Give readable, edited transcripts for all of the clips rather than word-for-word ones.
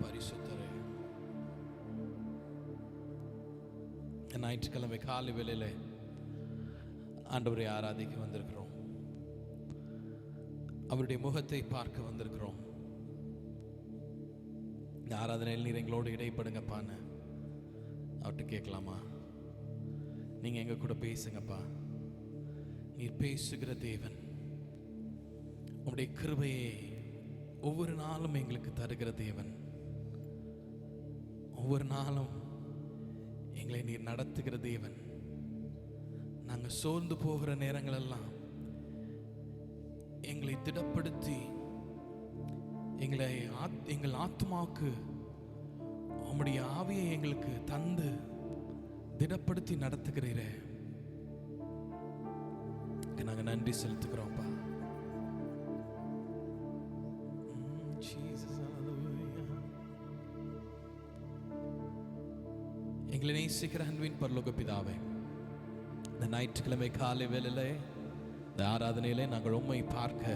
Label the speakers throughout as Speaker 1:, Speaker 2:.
Speaker 1: பரிசுத்தரே, ஞாயிற்றுக்கிழமை காலை வேளையில ஆண்டவரை ஆராதிக்க வந்திருக்கிறோம். அவருடைய முகத்தை பார்க்க வந்திருக்கிறோம். இந்த ஆராதனையில் நீர் எங்களோடு இடைப்படுங்கப்பான்னு அவர்கிட்ட கேட்கலாமா? நீங்க எங்க கூட பேசுங்கப்பா. நீர் பேசுகிற தேவன். உம்முடைய கிருபையை ஒவ்வொரு நாளும் எங்களுக்கு தருகிற தேவன். ஒவ்வொரு நாளும் எங்களை நீர் நடத்துகிற தேவன். நாங்கள் சோர்ந்து போகிற நேரங்கள் எல்லாம் எங்களை திடப்படுத்தி எங்கள் ஆத்மாவுக்கு உம்முடைய ஆவியை எங்களுக்கு தந்து திடப்படுத்தி நடத்துகிறீரே, நாங்கள் நன்றி செலுத்துகிறோம்ப்பா. எங்களை நேசிக்கிற அன்பின் பரலோக பிதாவே, இந்த ஞாயிற்றுக்கிழமை காலை வேளையில இந்த ஆராதனையிலே நாங்கள் உம்மை பார்க்க,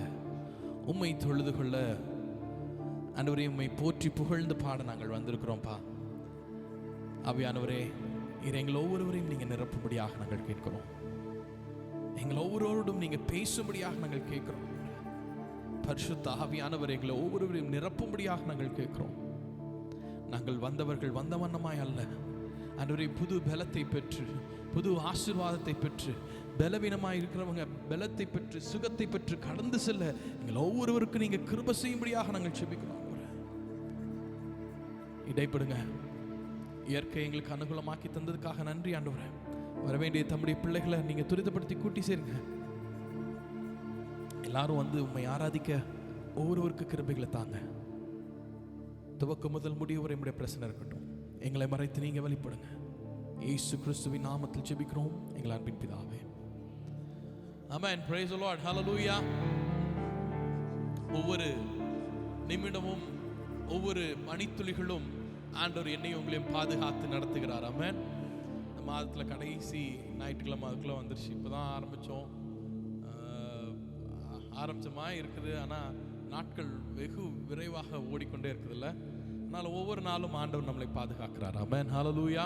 Speaker 1: உம்மை தொழுது கொள்ள, ஆண்டவரே உம்மை போற்றி புகழ்ந்து பாட நாங்கள் வந்திருக்கிறோம்ப்பா. ஆவியானவரே, எங்கள் ஒவ்வொருவரையும் நீங்க நிரப்பும்படியாக நாங்கள் கேட்கிறோம். எங்கள் ஒவ்வொருவரோடும் நீங்க பேசும்படியாக நாங்கள் கேட்கிறோம். பரிசுத்த ஆவியானவர் எங்களை ஒவ்வொருவரையும் நிரப்பும்படியாக நாங்கள் கேட்கிறோம். நாங்கள் வந்தவர்கள் வந்த வண்ணமாய் அல்ல ஆண்டவரே, புது பலத்தை பெற்று, புது ஆசீர்வாதத்தை பெற்று, பலவீனமாய் இருக்கிறவங்க பலத்தை பெற்று, சுகத்தை பெற்று கடந்து செல்ல எங்கள் ஒவ்வொருவருக்கும் நீங்க கிருபை செய்யும்படியாக நாங்கள் ஜெபிக்கிறோம். இடைப்படுங்க. இயற்கை எங்களுக்கு அனுகூலமாக்கி தந்ததுக்காக நன்றி ஆண்டவரே. வரவேண்டிய தம்முடைய பிள்ளைகளை நீங்க துரிதப்படுத்தி கூட்டி சேருங்க. எல்லாரும் வந்து உம்மை ஆராதிக்க ஒவ்வொருவருக்கு கிருபைகளை தாங்க. துவக்க முதல் முடிவு வரை உம்முடைய பிரசன்னம் இருக்கட்டும். எங்களை மறைத்து நீங்க வெளிப்படுங்க. இயேசு கிறிஸ்துவின் நாமத்தில் ஜெபிக்கிறோம் எங்கள் அன்பின் பிதாவே, ஆமென். பிரைஸ் தி லார்ட், ஹalleluya. ஒவ்வொரு நிமிடமும் ஒவ்வொரு மணித்துளிகளும் ஆண்டவர் என்னையும் உங்களையும் பாதுகாத்து நடத்துகிறார். ஆமென். இந்த மாதத்துல கடைசி ஞாயிற்றுக்கிழமை அதுக்குள்ள வந்துருச்சு. இப்பதான் ஆரம்பிச்சமா இருக்குது. ஆனால் நாட்கள் வெகு விரைவாக ஓடிக்கொண்டே இருக்குதுல்ல. அதனால் ஒவ்வொரு நாளும் ஆண்டவர் நம்மளை பாதுகாக்கிறார். ஆமென், ஹalleluya.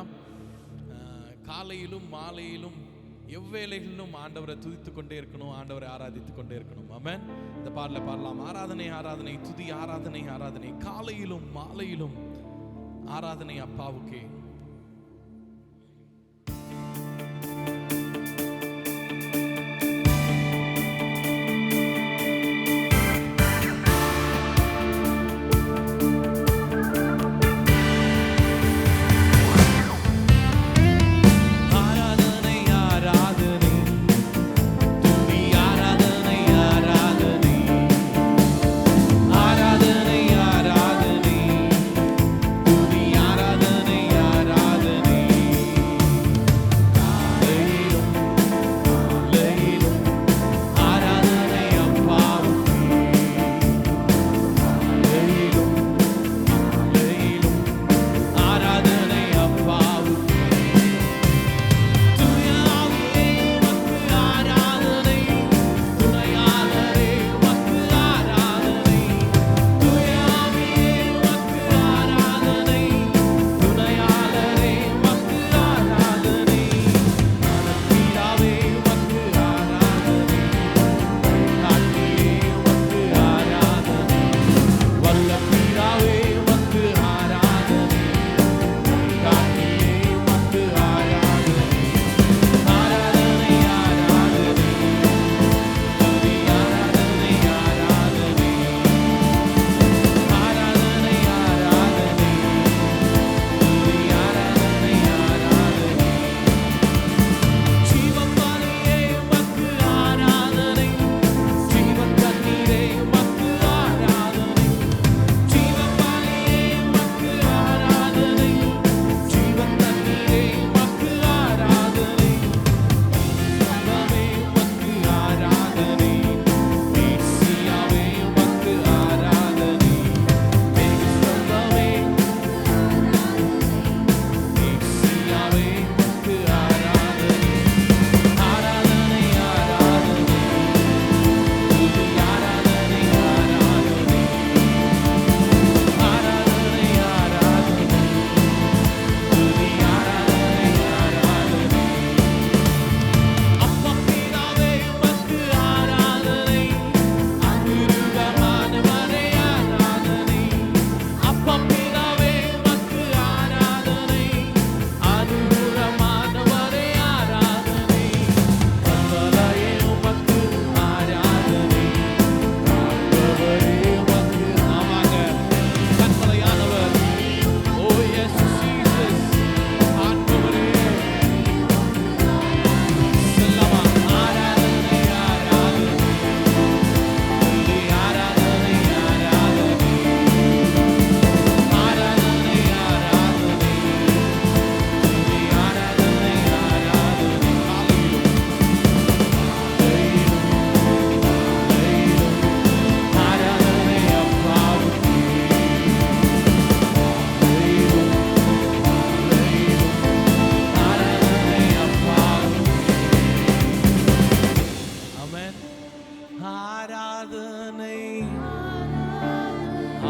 Speaker 1: காலையிலும் மாலையிலும் எவ்வேளைகளிலும் ஆண்டவரை துதித்து கொண்டே இருக்கணும், ஆண்டவரை ஆராதித்து கொண்டே இருக்கணும். ஆமென். இந்த பாடலாம், ஆராதனை ஆராதனை, துதி ஆராதனை ஆராதனை, காலையிலும் மாலையிலும் ஆராதனை அப்பாவுக்கே.
Speaker 2: ஆராதனை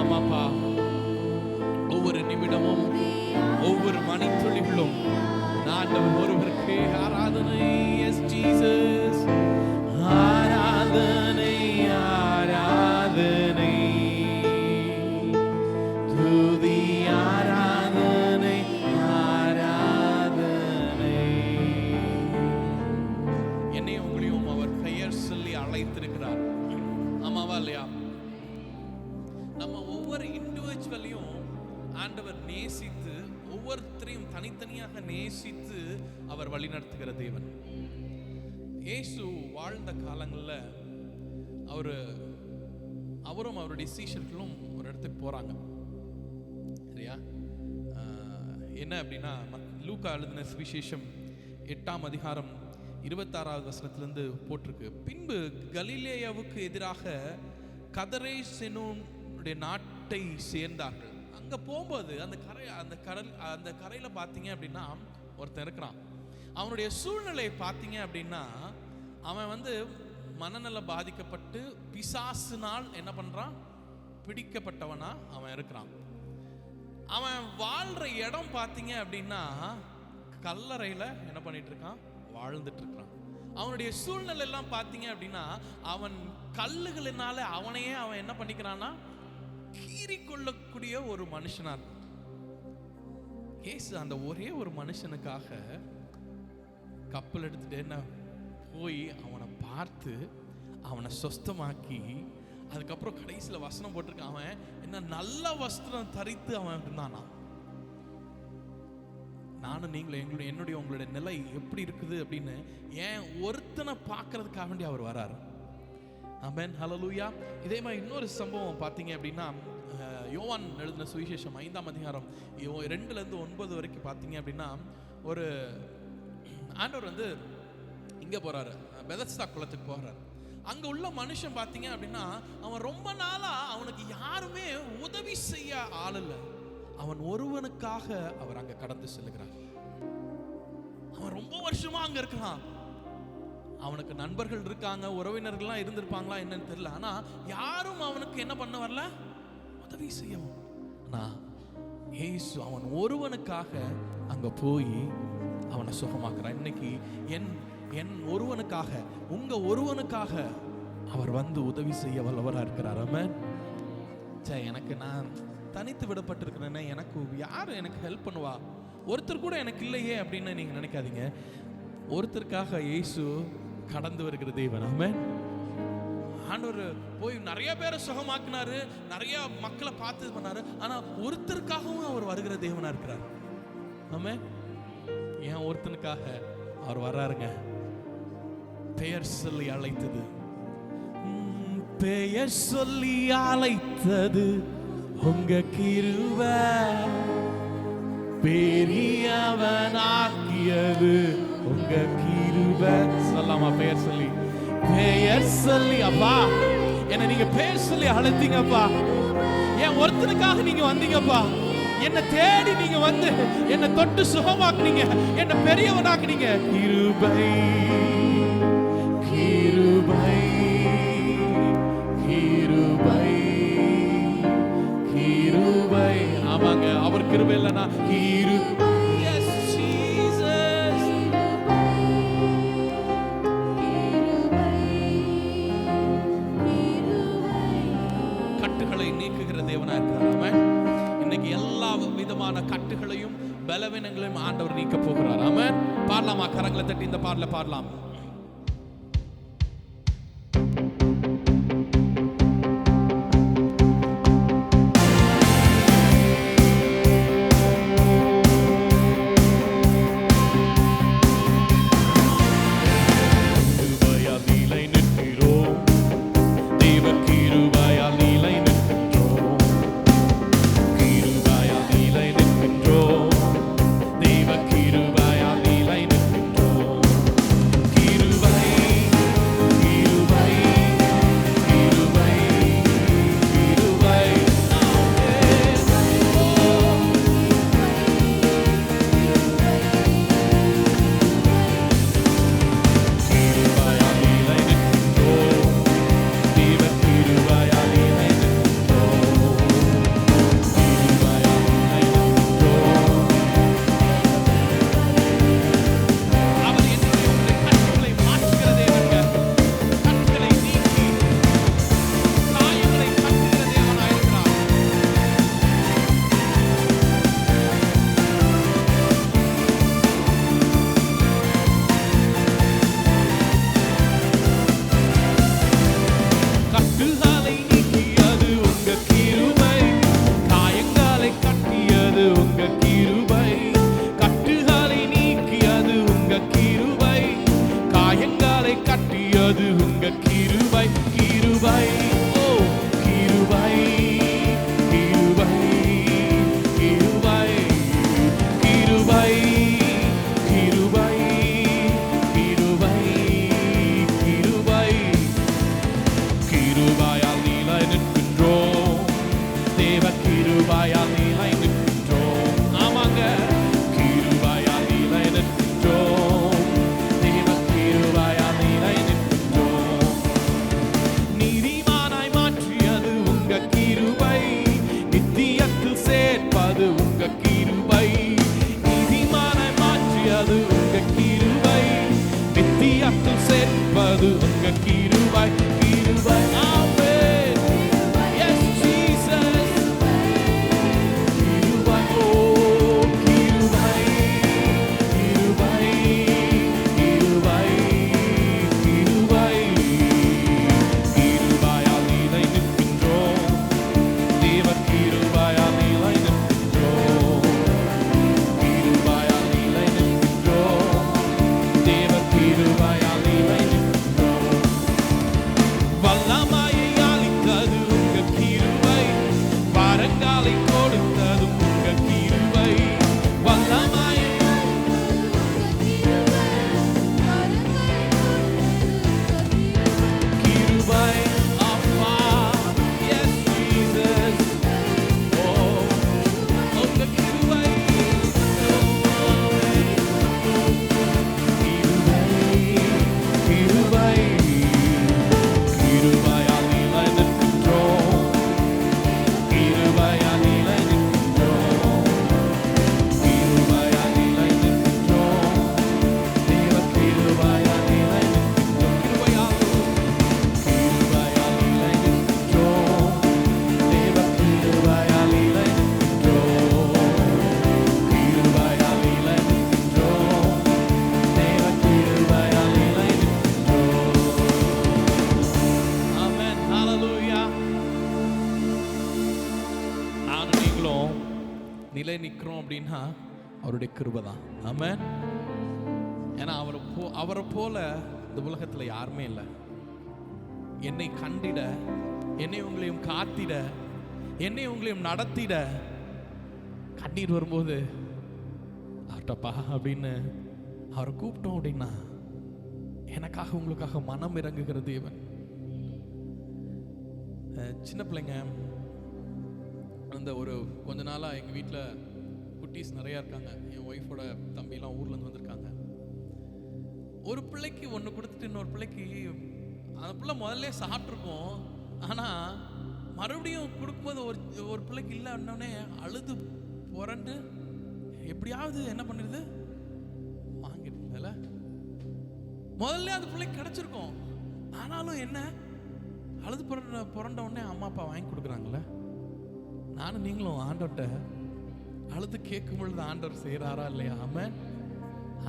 Speaker 1: ஆமாப்பா, ஒவ்வொரு நிமிடமும் ஒவ்வொரு மணித்துளிகளும் ஆண்டவர் ஒருவருக்கு ஆராதனை. எஸ் ஜீசஸ், ஆராதனை ஆராதனை, துதி ஆராதனை ஆராதனை. என்னையும் உங்களையும் அவர் பெயர் சொல்லி அழைத்திருக்கிறார். ஆமாவா இல்லையா? நம்ம ஒவ்வொரு இண்டிவிஜுவலையும் ஆண்டவர் நேசித்து, ஒவ்வொருத்தரையும் தனித்தனியாக நேசித்து அவர் வழிநடத்துகிற தேவன். இயேசு வாழ்ந்த காலங்களில் அவரும் அவருடைய சீஷர்களும் ஒரு இடத்துக்கு போறாங்க. சரியா? என்ன அப்படின்னா, லூக்கா எழுதின சுவிசேஷம் 8ஆம் அதிகாரம் 26வது வசனத்திலிருந்து போட்டிருக்கு. பின்பு கலிலேயாவுக்கு எதிராக கதரேசெனுடைய நாட்டை சேர்ந்தார்கள். அங்க போகும்போது அந்த கரையில பார்த்தீங்க அப்படின்னா ஒருத்தன் இருக்கிறான். அவனுடைய சூழ்நிலை பார்த்தீங்க அப்படின்னா, அவன் மனநல பாதிக்கப்பட்டு பிசாசினால் என்ன பண்றான், பிடிக்கப்பட்டவனா அவன் இருக்கிறான். அவன் வாழ்ற இடம் பார்த்தீங்க அப்படின்னா கல்லறையில என்ன பண்ணிட்டு இருக்கான், வாழ்ந்துட்டு இருக்கிறான். அவனுடைய சூழ்நிலை எல்லாம் பார்த்தீங்க அப்படின்னா, அவன் கல்லுகளினால அவனையே அவன் என்ன பண்ணிக்கிறான்னா கீறி கொள்ளக்கூடிய ஒரு மனுஷனா இருக்கான். இயேசு அந்த ஒரே ஒரு மனுஷனுக்காக கப்பல் எடுத்துட்டு என்ன போய் அவனை பார்த்து அவனை சொஸ்தமாக்கி, அதுக்கப்புறம் கடைசியில் வசனம் போட்டிருக்க, அவன் என்ன நல்ல வஸ்திரம் தரித்து அவன் இருந்தானா. நானும் நீங்களும் என்னுடைய உங்களுடைய நிலை எப்படி இருக்குது அப்படின்னு ஏன் ஒருத்தனை பார்க்கறதுக்காக வேண்டி அவர் வராரு. ஆமென், ஹல்லேலூயா. இதே மாதிரி இன்னொரு சம்பவம் பார்த்தீங்க அப்படின்னா, யோவான் எழுதின சுவிசேஷம் 5ஆம் அதிகாரம் 2லேருந்து 9 வரைக்கும் பார்த்தீங்க அப்படின்னா, ஒரு ஆண்டவர் இங்கே போறாரு, பெதஸ்தா குளத்துக்கு போறாரு. அங்கே உள்ள மனுஷன் பார்த்தீங்க அப்படின்னா, அவன் ரொம்ப நாளாக அவனுக்கு யாருமே உதவி செய்ய ஆள் இல்லை. அவன் ஒருவனுக்காக அவர் அங்கே கடந்து செல்லுகிறார். அவன் ரொம்ப வருஷமா அங்கே இருக்கிறான். அவனுக்கு நண்பர்கள் இருக்காங்க, உறவினர்கள்லாம் இருந்திருப்பாங்களா என்னன்னு தெரியல. ஆனா யாரும் அவனுக்கு என்ன பண்ண வரல, உதவி செய்யவும். ஆனா இயேசு அவன் ஒருவனுக்காக அங்க போய் அவனை சுகமாக்குறான். இன்னைக்கு என் ஒருவனுக்காக, உங்க ஒருவனுக்காக அவர் உதவி செய்ய வல்லவரா இருக்கிறார். ஆமென். எனக்கு நான் தனித்து விடப்பட்டிருக்கிறேன்னா, எனக்கு யாரு எனக்கு ஹெல்ப் பண்ணுவா, ஒருத்தர் கூட எனக்கு இல்லையே அப்படின்னு நீங்க நினைக்காதீங்க. ஒருத்தருக்காக இயேசு கடந்து வருகிற தேவன். ஆமென். ஆண்டவர் போய் நிறைய பேரை சுகமாக்கினாரு, நிறைய மக்களை பார்த்து பண்ணாரு. ஆனா ஒருத்தருக்காகவும் அவர் வருகிற தேவனா இருக்கிறார். ஆமென். ஏன் ஒருத்தனுக்காக அவர் வர்றாருங்க. பெயர் சொல்லி அழைத்தது, பெயர் சொல்லி அழைத்தது உங்க கிருபை, பெரியவனாக்கியது உங்க கிருபை. சொல்லாமா? பெயர் சொல்லி, பெயர் சொல்லி. அப்பா, என்ன நீங்க பெயர் சொல்லி அழைத்தீங்கப்பா. ஏன் ஒருத்தனுக்காக நீங்க வந்தீங்கப்பா. என்ன தேடி நீங்க என்ன தொட்டு சுகமாக்குனீங்க, என்ன பெரியவனாக்குனீங்க. கிருபை கிருபை கிருபை கிருபை. ஆமாங்க, அவர் கிருபை இல்லைன்னா கிருபை. கட்டுகளை நீக்குகிற தேவனா இருக்கிறார். இன்னைக்கு எல்லா விதமான கட்டுகளையும் பலவீனங்களையும் ஆண்டவர் நீக்க போகிறார். ஆமென். பாடலாமா? கரங்களை தட்டி இந்த பாடல பாடலாம்.
Speaker 2: கிருபையால் நிலை நிற்கின்றோம்.
Speaker 1: நிலை நிற்கிறோம் அப்படின்னா அவருடைய கிருபை தான். ஆமென். ஏன்னா அவரை போல இந்த உலகத்தில் யாருமே இல்லை. என்னை கண்டிட, என்னை உங்களையும் காத்திட, என்னை உங்களையும் நடத்திட, கண்ணீர் வரும்போது அவர்கிட்டப்பா அப்படின்னு அவரை கூப்பிட்டோம் அப்படின்னா எனக்காக உங்களுக்காக மனம் இறங்குகிற தேவன். சின்ன பிள்ளைங்க அந்த ஒரு கொஞ்ச நாளாக எங்கள் வீட்டில் குட்டீஸ் நிறையா இருக்காங்க. என் ஒய்ஃபோட தம்பிலாம் ஊர்லேருந்து வந்திருக்காங்க. ஒரு பிள்ளைக்கு ஒன்று கொடுத்துட்டு இன்னொரு பிள்ளைக்கு அந்த பிள்ளை முதல்ல சாப்பிட்ருக்கோம். ஆனால் மறுபடியும் கொடுக்கும்போது ஒரு பிள்ளைக்கு இல்லை அப்படின்னே அழுது புரண்டு எப்படியாவது என்ன பண்ணிடுது, வாங்கிடுதுல. முதல்ல அது பிள்ளைக்கு கிடச்சிருக்கோம். ஆனாலும் என்ன, அழுது புரண்ட உடனே அம்மா அப்பா வாங்கி கொடுக்குறாங்களே. நானும் நீங்களும் ஆண்டவர்கிட்ட அழுது கேட்கும் பொழுது ஆண்டவர் செய்கிறாரா இல்லையா? ஆமென்.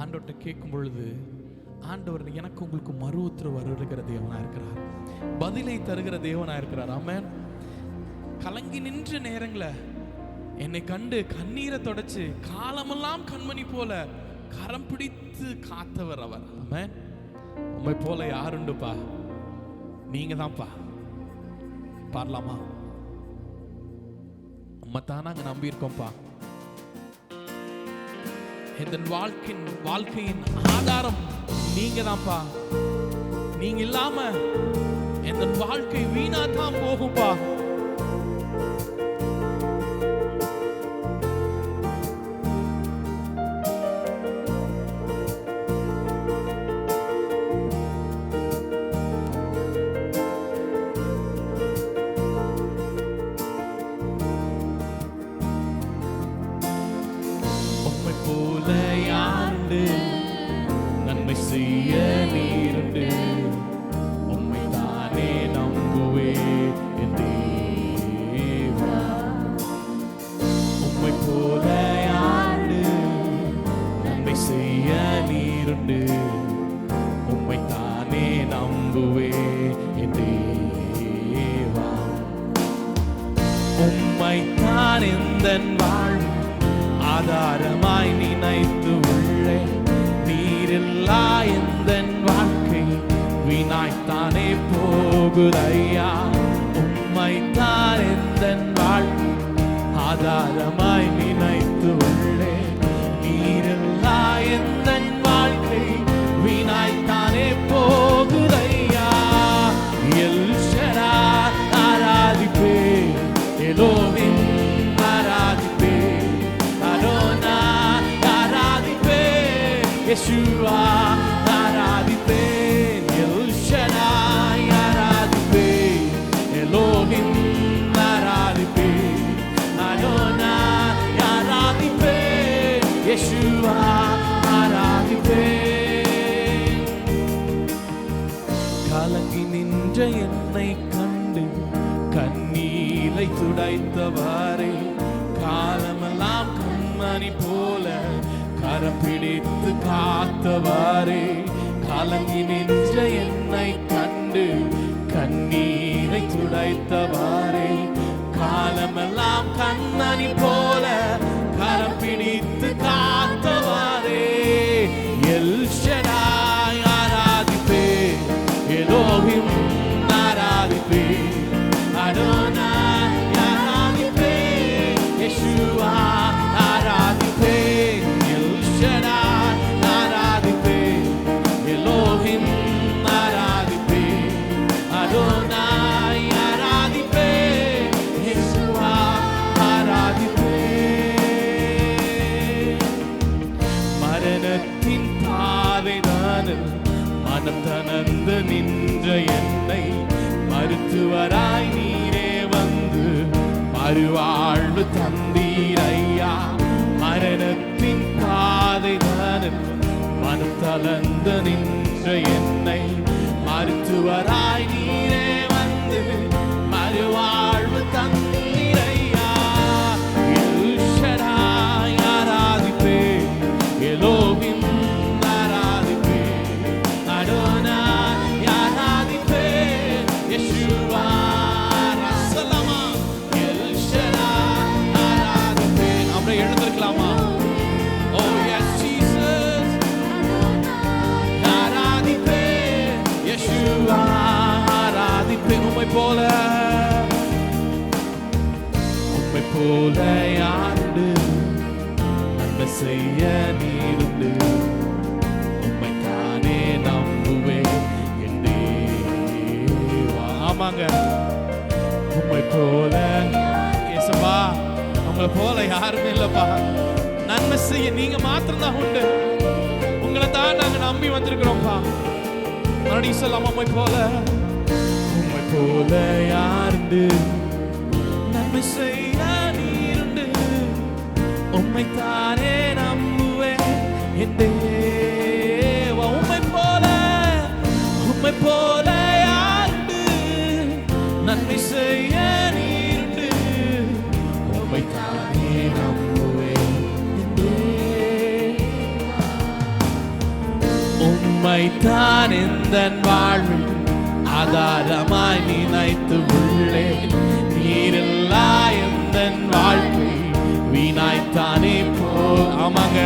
Speaker 1: ஆண்டவர்கிட்ட கேட்கும் பொழுது ஆண்டவர் எனக்கு உங்களுக்கு மறு உத்தரவு வருகிற தேவனா இருக்கிறார், பதிலை தருகிற தேவனா இருக்கிறார். ஆமென். கலங்கி நின்ற நேரங்களை என்னை கண்டு கண்ணீரை தொடச்சு காலமெல்லாம் கண்மணி போல கரம் பிடித்து காத்தவர் அவர். ஆமென். உண்மை போல யாருண்டுப்பா? நீங்க தான்ப்பா. பாடலாமா? உம்மைத்தான் நாங்க நம்பி இருக்கோம்ப்பா. இந்த வாழ்க்கையின் ஆதாரம் நீங்க தான்ப்பா. நீங்க இல்லாம இந்த வாழ்க்கை வீணா தான் போகும்பா. நன்மை செய்ய நீருண்டு, உம்மை தானே நம்புவே என் தேவா. உம்மை போல யாரு நன்மை செய்ய நீருண்டு, உம்மை தானே நம்புவே என் தேவா. உம்மை தான் எந்தன் வாழ்வு ஆதாரமாய் நினைத்து உள்ளே, நீரில்லா எந்தன் வாழ்க்கை வீணாய்த்தானே போகுதையா. உம்மைத்தான் எந்தன் வாழ்க்கை ஆதாரமாய் நினைத்து உள்ளே, நீரில்லா எந்தன் வாழ்க்கை வீணாய்த்தானே போகுதையா. எல் ஷடாய் ஆராதிப்பே, எலோஹிம் ஆராதிப்பே, அடோனாய் ஆராதிப்பே, யெஷுவா ஆராதிப்பேன். எல் ஷடாய் ஆராதிப்பேன், எலோஹிம் ஆராதிப்பேன், அடோனாய் ஆராதிப்பேன், யெஷுவா ஆராதிப்பேன். கலங்கி நின்ற என்னை கண்டு கண்ணீரை துடைத்தவாறே, காலமெல்லாம் கண்மணி போல கரம் பிடித்து காத்தவாறே, கலங்கி நின்ற என்னை கண்டு கண்ணீரை துடைத்தவாறே, காலமெல்லாம் கண்மணி போல கரம் பிடித்து காத்தவாறே. எல் ஷடாய் ஆராதிப்பே, எலோஹிம் ஆராதிப்பே, அடோனாய் ஆராதிப்பே, யெஷுவா ஆராதிப்பே. எல் ஷடாய் ஆராதிப்பே, எலோஹிம் ஆராதிப்பே, அடோனாய் ஆராதிப்பே, யெஷுவா ஆராதிப்பே. மரணத்தின் பாதைதானில் மனம் தனந்து நின்ற என்னை மருத்துவராய் நீரே வந்து மறுவாழ்வு தந்தீரையா. மரணத்தின் பாதைதானில் மனம் தளர்ந்து நின்ற என்னை மருத்துவராய் நீரே வந்து மறுவாழ்வு தந்தீரையா. எல் ஷடாய் ஆராதிப்பே, எலோஹிம் ஆராதிப்பே, அடோனாய் ஆராதிப்பே, யெஷுவா ஆராதிப்பே. எல் ஷடாய் ஆராதிப்பே. அப்படியே போல யாருண்டு நன்மை செய்ய நீருண்டு உம்மை தானே நம்புவேன் என் தேவா. ஆமாங்க, உம்மை போல ஏசப்பா, உங்களை போல யாருமே இல்லப்பா. நன்மை செய்ய நீங்க மாத்திரம் தான் உண்டு. உங்களை தான் நாங்க நம்பி வந்திருக்கிறோம்ப்பா. மறுபடியும் சொல்லாம உம்மை போல யாருண்டு நன்மை செய்ய நீருண்டு உம்மை தானே நம்புவேன் என் தேவா. உம்மை போல யாருண்டு நன்மை செய்ய நீருண்டு உம்மை தானே நம்புவேன் என் தேவா. உம்மை தான் எந்தன் வாழ்வில் ஆதாரமாய் நினைத்து உள்ளே நீரில்லா எந்தன் வாழ்க்கை வீணாய்த்தானே போ. ஆமாங்க,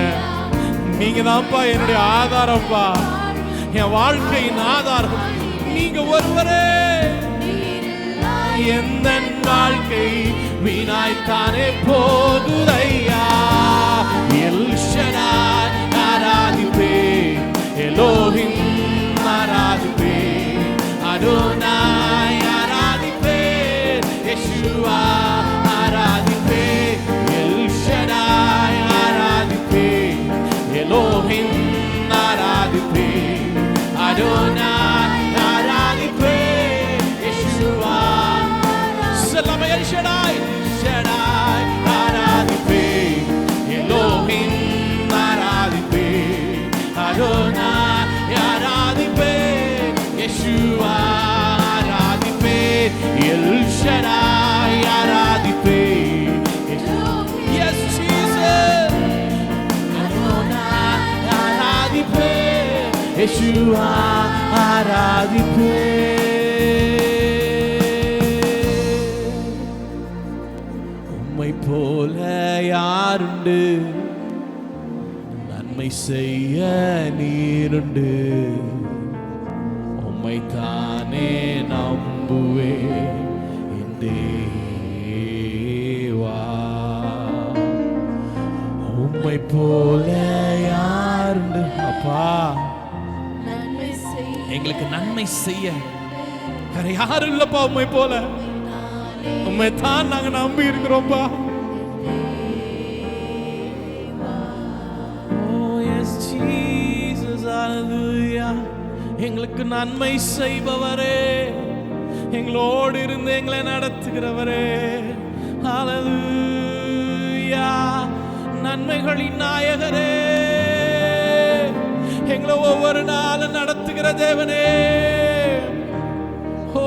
Speaker 1: நீங்க தான்ப்பா என்னுடைய ஆதாரம்ப்பா, என் வாழ்க்கையின் ஆதாரம் நீங்க ஒருவரே. எந்தன் வாழ்க்கை வீணாய்த்தானே போகுதையா. எல் ஷடாய் ஆராதிப்பே, எலோஹிம் ஆராதிப்பே, அடோனாய் ஆராதிப்பே, யெஷுவா ஆராதிப்பே, எல் ஷடாய் ஆராதிப்பே, எலோஹிம் ஆராதிப்பே, அடோனாய் ஆராதிப்பே, யெஷுவா. சலாம எல் ஷடாய் ஆராதிப்பே, எலோஹிம் ஆராதிப்பே, அடோனாய் ஆராதிப்பே, யெஷுவா ஆராதிப்பே, எல் ஷடாய் ஆராதிப்பே. Yes Jesus, அடோனாய் ஆராதிப்பே, யெஷுவா ஆராதிப்பே. உம்மை போல யாருண்டு நன்மை செய்ய நீருண்டு உம்மை தானே நம்புவே என் தேவா. உம்மை போல யாருண்டு அப்பா, எங்களுக்கு நன்மை செய்ய வேற யாரும் இல்லப்பா. உம்மை போல உம்மை தான் நாங்க நம்பி இருக்கிறோம்ப்பா. Oh yes Jesus, hallelujah. எங்களுக்கு நன்மை செய்பவரே, எங்களோடு இருந்து எங்களை நடத்துகிறவரே, ஹல்லேலூயா. நன்மைகளின் நாயகரே, எங்களை ஒவ்வொரு நாளும் நடத்துகிற தேவனே. ஓ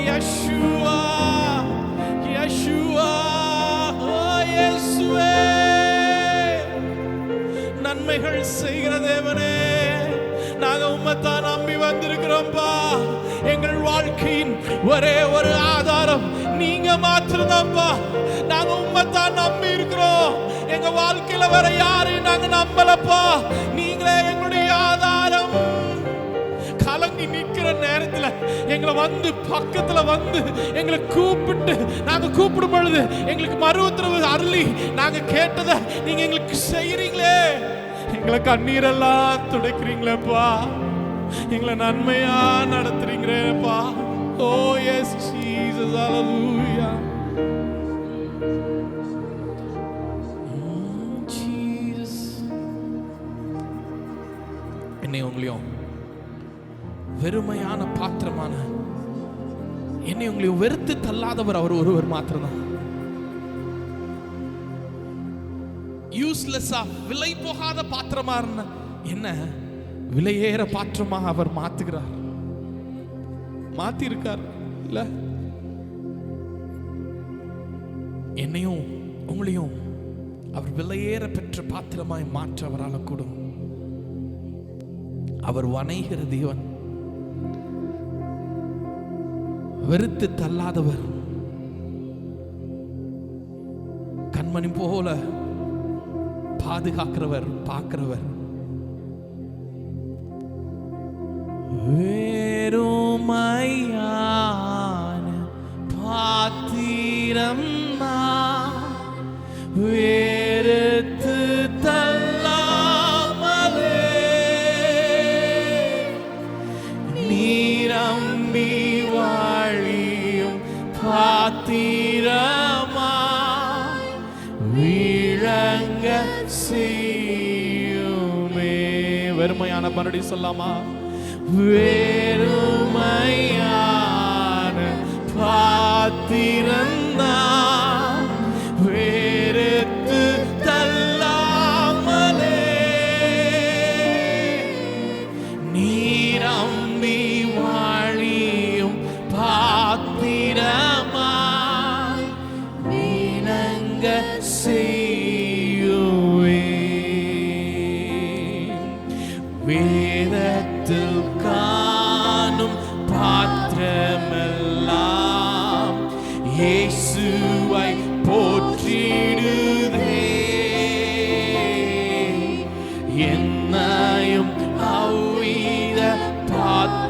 Speaker 1: யெஷுவா, யெஷுவா, ஓ இயேசுவே, நன்மைகள் செய்கிற தேவனே, நாங்க உம்மைத்தான் நம்பி வந்திருக்கிறோம்பா. எங்கள் வாழ்க்கையின் ஒரே ஒரு ஆதாரம் நீங்க மாத்திரம்தான்ப்பா. நாங்க உம்மைத்தான் நம்பி இருக்கிறோம். எங்க வாழ்க்கையில வேற யாரையும் நாங்க நம்பலப்பா. நீங்களே எங்களுடைய ஆதாரம். கலங்கி நிக்கிற நேரத்துல எங்களை வந்து பக்கத்துல வந்து எங்களை கூப்பிட்டு, நாங்க கூப்பிடும் பொழுது எங்களுக்கு மறு உத்தரவு அருளி நாங்க கேட்டதை நீங்க எங்களுக்கு செய்யறீங்களே. எங்களை கண்ணீரெல்லாம் துடைக்கிறீங்களேப்பா. எங்களை நன்மையா நடத்துறீங்களேப்பா. ஓ எஸ் ஜீசஸ், ஹல்லேலூயா. ஜீசஸ், என்னை உங்களையும் வெறுமையான பாத்திரமான என்னை உங்களையும் வெறுத்து தள்ளாதவர் அவர் ஒருவர் மாத்திரம்தான். யூஸ்லெஸ்ஸா விலை போகாத பாத்திரமா இருந்த என்ன விலையேற பாத்திரமாக அவர் மாத்துகிறார், மாத்தி இருக்கார் இல்ல? என்னையும் உங்களையும் அவர் விலையேற பெற்ற பாத்திரமாய் மாற்ற அவரால் கூடும். அவர் வணைகிற தேவன், வெறுத்து தள்ளாதவர், கண்மணி போல பாதுகாக்கிறவர், பார்க்கிறவர். வெறுமையான பாத்திரம் நான் வெறுத்து தள்ளாமலே நீரம்பி வாழியும் பாத்திரமா விளங்க செய்யுமே. வெறுமையான மறுபடி சொல்லாமா? வெறுமையான பாத்திரந்தா வெறுத்து தள்ளாமலே நீரம்பி வாழியும் பாத்திரமா விளங்க செய்யுவே. வேதத்தில் காணும் பாத்திரமெல்லாம் இயேசுவை போற்றிடுதே. என்னையும் அவ்வித பாத்திரமாய்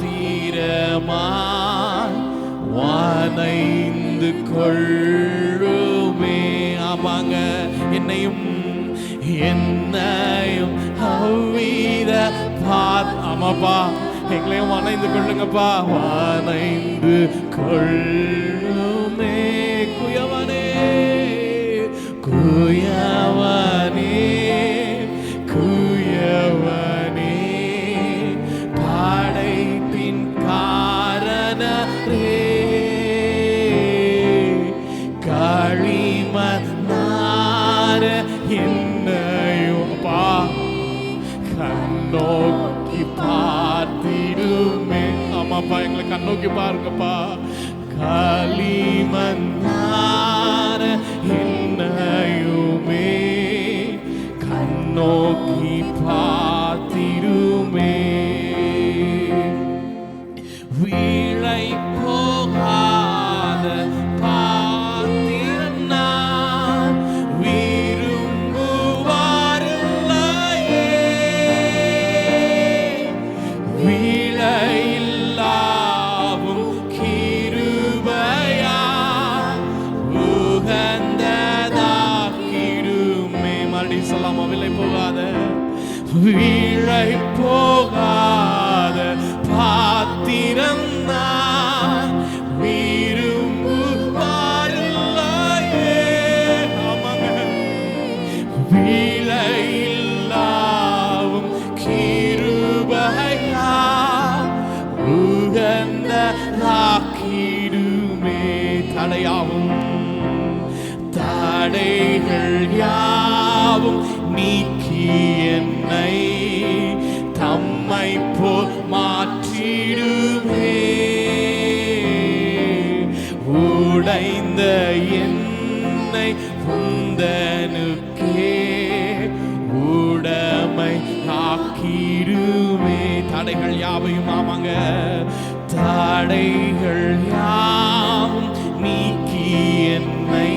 Speaker 1: வனைந்து கொள்ளுமே. ஆமாங்க, என்னையும் அவ்வித ஆமாப்பா, எங்களையும் வனைந்து கொள்ளுங்கப்பா. வனைந்து கொள்ளுமே. குயவனே குயவனே குயவனே படைப்பின் காரணரே களிமண்ணார என்னையும்பா கண்ணோக்கி பார்த்திடுமே. ஆமாப்பா, எங்களை கண்ணோக்கி பாருங்கப்பா. களிமண்ணார என்னையுமே கண்ணோக்கி பார்த்திடுமே. வீழை போகாத பாத்திரம் நான் விரும்புவாரில்லையே. வீழையில்லாவும் கிருபையா உகந்ததாக்கிடுமே. மறுபடி சொல்லாமா? விலை போகாத வீழை போகாத பாத்திரம் நான் விரும்புவாரில்லையே. ஆமாங்க, வீழையில்லாவும் கிருபையா உகந்ததாக்கிடுமே. தடைகள் யாவும் நீக்கி என்னை தம்மை போல் மாற்றிடுமே. உடைந்த என்னை உந்தனுக்கே உடைமை ஆக்கிடுமே. தடைகள் யாவையும் ஆமாங்க, தடைகள் யாவும் நீக்கி என்னை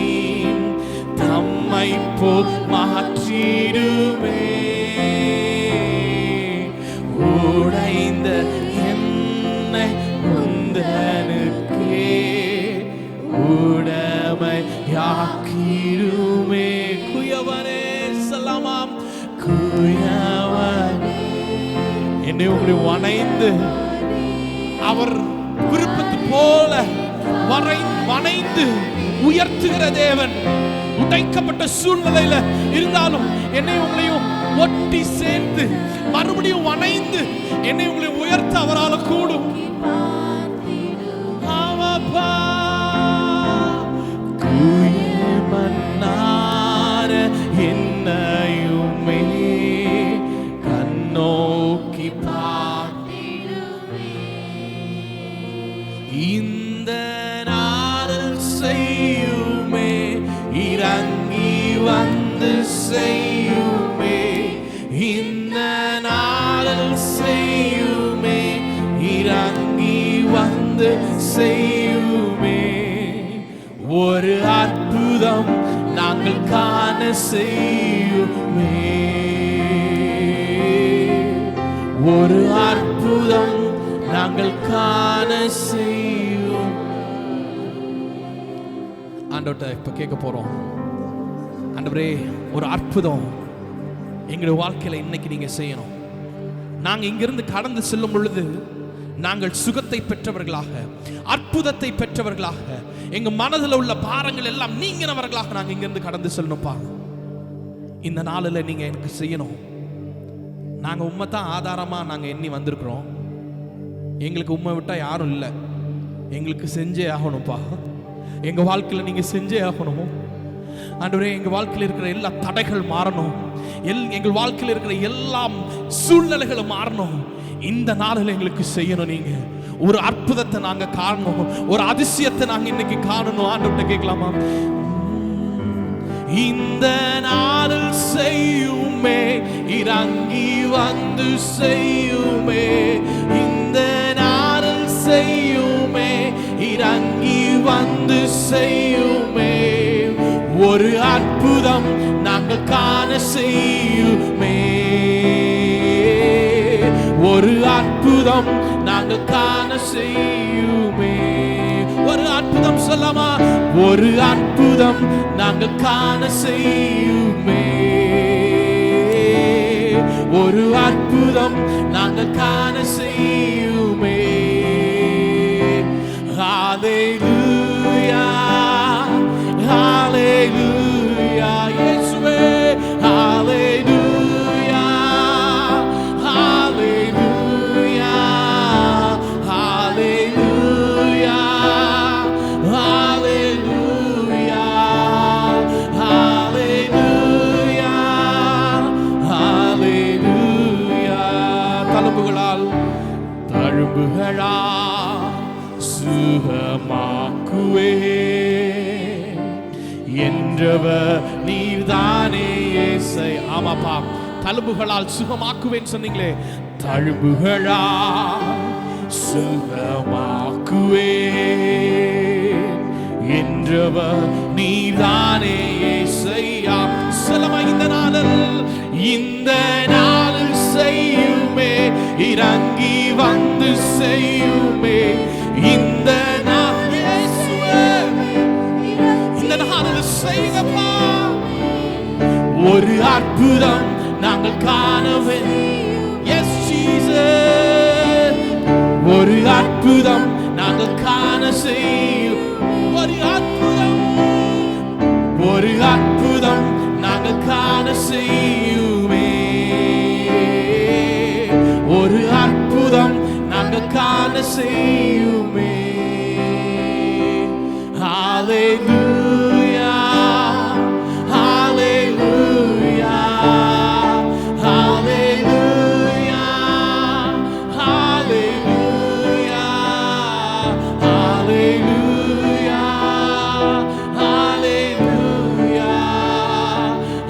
Speaker 1: தம்மை போல் மாற்றிடுமே. உடைந்த என்னை உந்தனுக்கே உடைமை ஆக்கிடுமே. குயவனே சொல்லாமாம்? குயவனே என்னை உங்களை வணைந்து அவர் விருப்பத்து போல வணைந்து உயர்த்துகிற தேவன். உடைக்கப்பட்ட சூழ்நிலையில இருந்தாலும் என்னை உங்களையும் ஒட்டி சேர்த்து மறுபடியும் வணைந்து என்னை உங்களை உயர்த்த அவரால் கூடும். ஆமாப்பா, குயவனார என்னையுமே கண்ணோக்கி இந்த நாளில் செய்யுமே இறங்கி வந்து செய்யுமே. இந்த நாளில் செய்யுமே இறங்கி வந்து செய்யுமே. ஒரு அற்புதம் நாங்கள் காண செய்யுமே. ஒரு அற்புதம் நாங்கள் காண செய்யும். ஆண்டவர்ட்ட இப்ப கேட்க போறோம். ஆண்டவரே, ஒரு அற்புதம் எங்களுடைய வாழ்க்கையில இன்னைக்கு நீங்க செய்யணும். நாங்கள் இங்கிருந்து கடந்து செல்லும் பொழுது நாங்கள் சுகத்தை பெற்றவர்களாக, அற்புதத்தை பெற்றவர்களாக, எங்க மனதில் உள்ள பாரங்கள் எல்லாம் நீங்கினவர்களாக நாங்கள் இங்கிருந்து கடந்து செல்லணும்ப்பா. இந்த நாளில் நீங்க எனக்கு செய்யணும். நாங்கள் உண்மை தான் ஆதாரமா நாங்கள் எண்ணி வந்திருக்கிறோம். எங்களுக்கு உண்மை விட்டா யாரும் இல்லை. எங்களுக்கு செஞ்சே ஆகணும்ப்பா. எங்க வாழ்க்கையில் நீங்க செஞ்சே ஆகணும் ஆண்டவரே. எங்க வாழ்க்கையில் இருக்கிற எல்லா தடைகள் மாறணும். எங்கள் வாழ்க்கையில் இருக்கிற எல்லா சூழ்நிலைகளும் மாறணும். இந்த நாளில் எங்களுக்கு செய்யணும். நீங்க ஒரு அற்புதத்தை நாங்க காணணும், ஒரு அதிசயத்தை நாங்க இன்னைக்கு காணணும். ஆண்டவர்கிட்ட கேட்கலாமா? இந்த நாளில் செய்யுமே, இறங்கி வந்து செய்யுமே. இந்த நாளில் செய்யுமே, இறங்கி வந்து செய்யுமே. ஒரு அற்புதம் நாங்கள் காண செய்யுமே. ஒரு அற்புதம் நாங்கள் காண செய்யுமே. ஒரு அற்புதம் சொல்லாமா? ஒரு அற்புதம் நாங்கள் காண செய்யுமே. ஒரு அற்புதம் நாங்கள் காண செய்யுமே. ஹல்லேலூயா, ஹல்லேலூயா இயேசுவே, ஹல்லேலூயா, ஹல்லேலூயா, ஹல்லேலூயா, ஹல்லேலூயா, ஹல்லேலூயா, ஹல்லேலூயா. தழும்புகளால் சுகமாக்குவே என்றவர் நீர்தானே இயேசு. ஆமாப்பா, தழும்புகளால் சுகமாக்குவேன்னு சொன்னீங்களே. தழும்புகளால் சுகமாக்குவே என்றவர் நீர்தானே இயேசையா. சொல்லமா? இந்த நாளில் செய்யுமே, இறங்கி வந்து செய்யுமே. இந்த நாளில் செய்யுங்கப்பா. ஒரு அற்புதம் நாங்கள் காணவே. எஸ் ஜீசஸ், ஒரு அற்புதம் நாங்கள் காண செய்யும். ஒரு அற்புதம், ஒரு அற்புதம் நாங்கள் காண செய்யுமே. ஒரு அற்புதம் நாங்கள் காண செய்யுமே. ஹல்லேலூயா, ஹல்லேலூயா, ஹல்லேலூயா, ஹல்லேலூயா, ஹல்லேலூயா, ஹல்லேலூயா,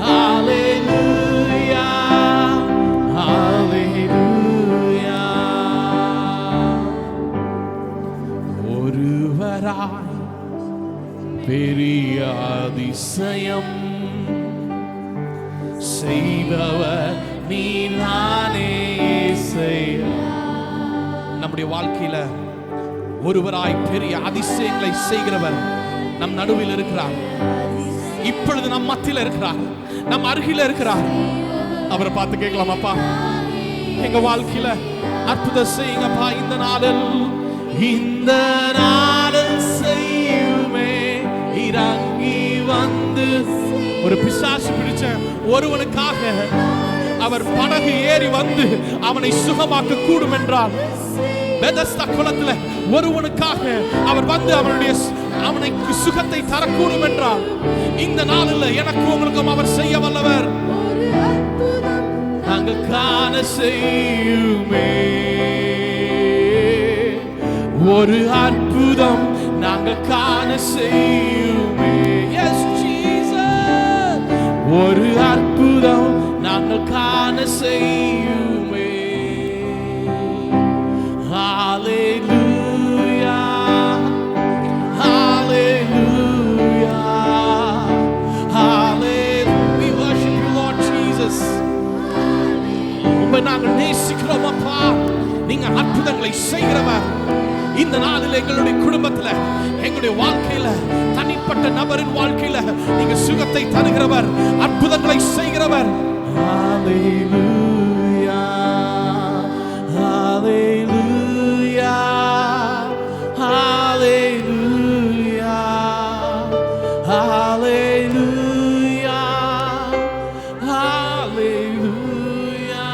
Speaker 1: ஹல்லேலூயா, ஹல்லேலூயா. ஒருவராய் பெரிய அதிசயம் செய்பவர் நீதானே இயேசையா. நம்முடைய வாழ்க்கையில ஒருவராய் பெரிய அதிசயங்களை செய்கிறவர் நம் நடுவில் இருக்கிறார். இப்பொழுது நம் மத்தியில் இருக்கிறார், நம் அருகில இருக்கிறார். அவரை பார்த்து கேட்கலாம், அப்பா எங்க வாழ்க்கையில அற்புதம் செய்யுங்கப்பா. இந்த நாளில் செய்யுமே, இறங்கி வந்து. ஒரு பிசாசு பிடிச்ச ஒருவனுக்காக அவர் படகு ஏறி வந்து அவனை சுகமாக்க கூடும் என்றால், பெதஸ்தா குளத்துல ஒருவனுக்காக அவர் வந்து அவனுக்கு சுகத்தை தரக்கூடும் என்றால், இந்த நாளில் எனக்கு உங்களுக்கும் அவர் செய்ய வல்லவர். நாங்கள் காண செய்யுமே. ஒரு அற்புதம் நாங்கள் காண செய்யுமே. எஸ் ஜீசஸ், ஒரு அற்புதம் நாங்கள் காண செய்யுமே. ஹல்லேலூயா, ஹல்லேலூயா, ஹல்லேலூயா. We worship you Lord Jesus. உம்மை நாங்கள் நேசிக்கிறோம் அப்பா. நீங்க அற்புதங்களை செய்கிறவர். இந்த நாளில் எங்களுடைய குடும்பத்துல, எங்களுடைய வாழ்க்கையில, தனிப்பட்ட நபரின் வாழ்க்கையில நீங்க சுகத்தை தருகிறவர், அற்புதங்களை செய்கிறவர். ஹalleluya, ஹalleluya, ஹalleluya, ஹalleluya, ஹalleluya,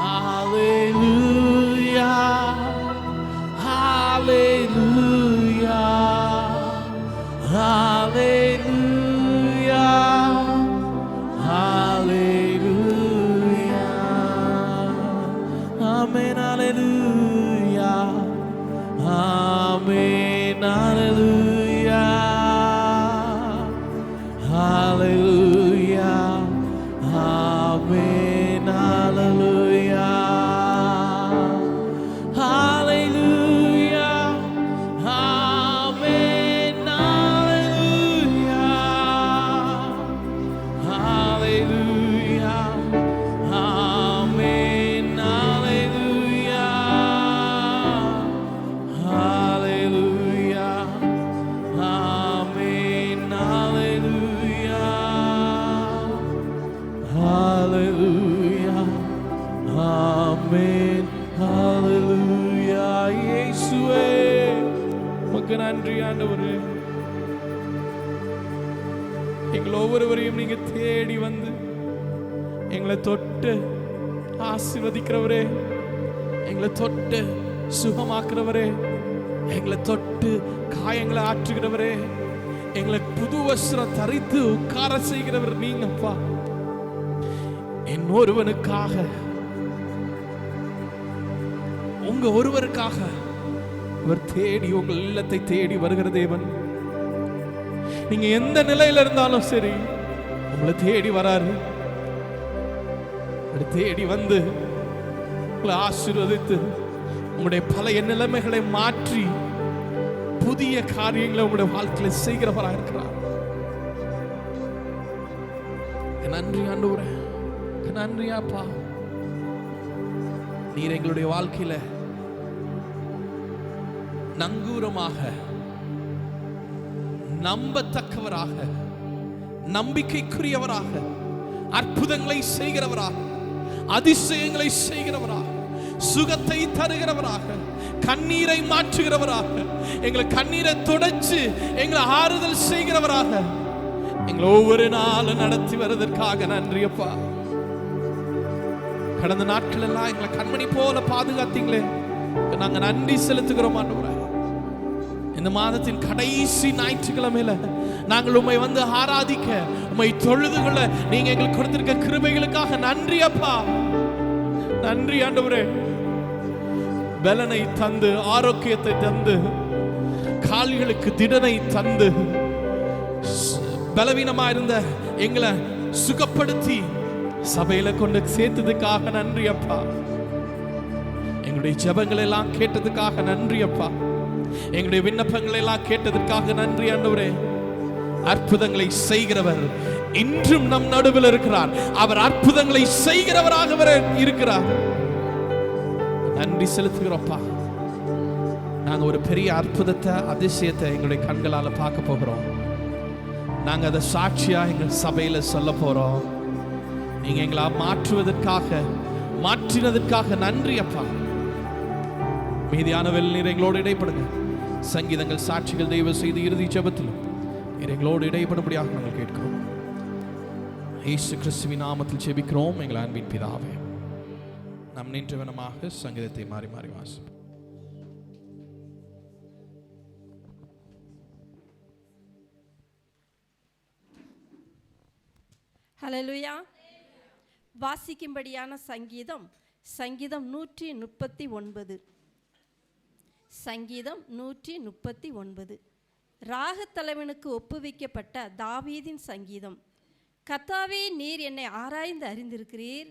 Speaker 1: ஹalleluya, ஹalleluya, ஹalleluya, ஹalleluya. Amen, hallelujah. Amen, hallelujah. Hallelujah. Amen, hallelujah. Hallelujah. Amen, hallelujah. Hallelujah. Amen, hallelujah. Hallelujah. Amen, hallelujah. Hallelujah. Amen, hallelujah. இயேசுவே உமக்கு நன்றி ஆண்டவரே. எங்கள் ஒவ்வொருவரையும் நீங்க தேடி வந்து எங்களை தொட்டு ஆசீர்வதிக்கிறவரே, எங்களை தொட்டு சுகமாக்குறவரே, எங்களை தொட்டு காயங்களை ஆற்றுகிறவரே, எங்களை புது வஸ்திரம் தரித்து உட்கார செய்கிறவர் நீங்கப்பா. என் ஒருவனுக்காக, உங்க ஒருவருக்காக அவர் தேடி உங்கள் இல்லத்தை தேடி வருகிற தேவன். நீங்க எந்த நிலையில இருந்தாலும் சரி உங்களை தேடி வராரு. தேடி வந்து உங்களை ஆசீர்வதித்து உங்களுடைய பழைய நிலைமைகளை மாற்றி புதிய காரியங்களை உங்களுடைய வாழ்க்கையில செய்கிறவராக இருக்கிறார். நன்றி ஆண்டவரே, நன்றி அப்பா. நீர் எங்களுடைய வாழ்க்கையில நங்கூரமாக, நம்பத்தக்கவராக, நம்பிக்கைக்குரியவராக, அற்புதங்களை செய்கிறவராக, அதிசயங்களை செய்கிறவராக, சுகத்தை தருகிறவராக, கண்ணீரை மாற்றுகிறவராக, எங்களை கண்ணீரை தொடச்சு எங்களை ஆறுதல் செய்கிறவராக எங்களை ஒவ்வொரு நாளும் நடத்தி வருவதற்காக நன்றி அப்பா. கடந்த நாட்கள் எல்லாம் எங்களை கண்மணி போல பாதுகாத்தீங்களே, நாங்க நன்றி செலுத்துகிறோம் ஆண்டவரே. இந்த மாதத்தின் கடைசி ஞாயிற்றுக்கிழமையில நாங்கள் உம்மை வந்து ஆராதிக்க, உம்மை தொழுதுகொள்ள நீங்க எங்களுக்கு கொடுத்திருக்க கிருபைகளுக்காக நன்றி அப்பா. நன்றி ஆண்டவரே. பலனை தந்து, ஆரோக்கியத்தை தந்து, கால்களுக்கு திடனை தந்து, பலவீனமா இருந்த எங்களை சுகப்படுத்தி சபையில கொண்டு சேர்த்ததுக்காக நன்றி அப்பா. எங்களுடைய ஜெபங்களை எல்லாம் கேட்டதுக்காக நன்றி அப்பா. எங்களுடைய விண்ணப்பங்களை எல்லாம் கேட்டதற்காக நன்றி ஆண்டவரே. அற்புதங்களை செய்கிறவர் இன்றும் நம் நடுவில் இருக்கிறார். அவர் அற்புதங்களை செய்கிறவராக இருக்கிறார். நன்றி செலுத்துகிறோம்ப்பா. நாங்க ஒரு பெரிய அற்புதத்தை, அதிசயத்தை எங்களுடைய கண்களால பார்க்க போகிறோம். நாங்க அதை சாட்சியா எங்கள் சபையில சொல்ல போறோம். நீங்க எங்களை மாற்றினதற்காக நன்றி அப்பா. மீதியான வெள்ளநீர் எங்களோடு இடைப்படுங்க. சங்கீதங்கள், சாட்சிகள், தெய்வ செய்து இறுதி ஜெபத்திலும் எங்களோடு இடைப்படும்படியாக நாங்கள் கேட்கிறோம். இயேசு கிறிஸ்துவின் நாமத்தில் ஜெபிக்கிறோம் எங்கள் அன்பின் பிதாவே. நாம் நின்றவனமாக சங்கீதத்தை மாறி மாறி வாசிப்போம்.
Speaker 2: ஹல்லேலூயா. வாசிக்கும்படியான சங்கீதம் 139. சங்கீதம் 139 ராகத்தலைவனுக்கு ஒப்புவிக்கப்பட்ட தாவீதின் சங்கீதம். கர்த்தாவே, நீர் என்னை ஆராய்ந்து அறிந்திருக்கிறீர்.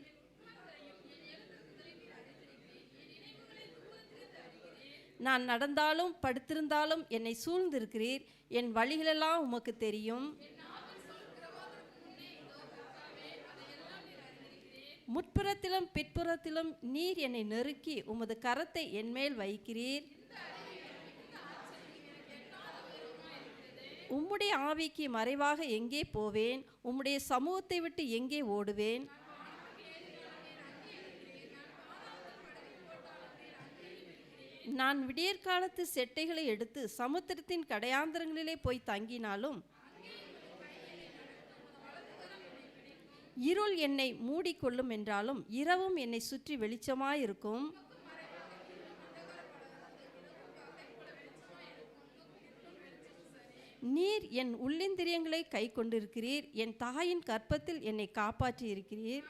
Speaker 2: நான் நடந்தாலும் படுத்திருந்தாலும் என்னை சூழ்ந்திருக்கிறீர். என் வழிகளெல்லாம் உமக்கு தெரியும். முற்புறத்திலும் பிற்புறத்திலும் நீர் என்னை நெருக்கி உமது கரத்தை என்மேல் வைக்கிறீர். உம்முடைய ஆவிக்கு மறைவாக எங்கே போவேன்? உம்முடைய சமூகத்தை விட்டு எங்கே ஓடுவேன்? நான் விடியற்காலத்து செட்டைகளை எடுத்து சமுத்திரத்தின் கடையாந்தரங்களிலே போய் தங்கினாலும் இருள் என்னை மூடிக்கொள்ளும் என்றாலும் இரவும் என்னை சுற்றி வெளிச்சமாயிருக்கும். நீர் என் உள்ளிந்திரியங்களை கை கொண்டிருக்கிறீர். என் தாயின் கற்பத்தில் என்னை காப்பாற்றி இருக்கிறீர்.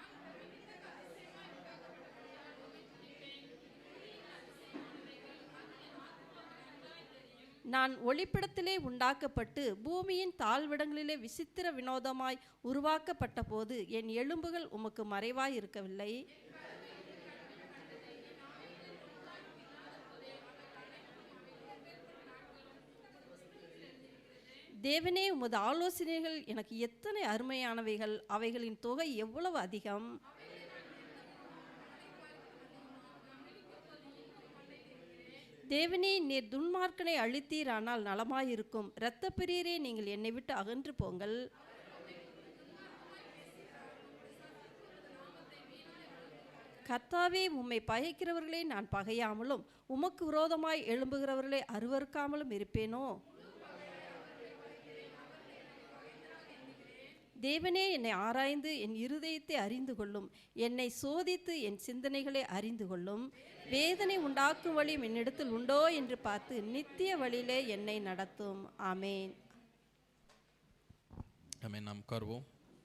Speaker 2: நான் ஒளிப்படத்திலே உண்டாக்கப்பட்டு பூமியின் தாழ்விடங்களிலே விசித்திர வினோதமாய் உருவாக்கப்பட்ட போது என் எலும்புகள் உமக்கு மறைவாய் இருக்கவில்லை. தேவனே, உமது ஆலோசனைகள் எனக்கு எத்தனை அருமையானவைகள்! அவைகளின் தொகை எவ்வளவு அதிகம்! தேவனே, நீர் துன்மார்க்கனை அழித்தீரானால் நலமாயிருக்கும். இரத்த பிரியரே, நீங்கள் என்னை விட்டு அகன்று போங்கள். கர்த்தாவே, உம்மை பகைக்கிறவர்களை நான் பகையாமலும் உமக்கு விரோதமாய் எழும்புகிறவர்களை அருவருக்காமலும் இருப்பேனோ? தேவனே, என்னை ஆராய்ந்து என் இருதயத்தை அறிந்து கொள்ளும். என்னை சோதித்து என் சிந்தனைகளை அறிந்து கொள்ளும். வேதனை உண்டாக்கும் வழி என்னிடத்தில் உண்டோ என்று பார்த்து நித்திய வழியிலே என்னை நடத்தும். ஆமேன்.
Speaker 1: ஆமென். நாம் உட்காருவோம்.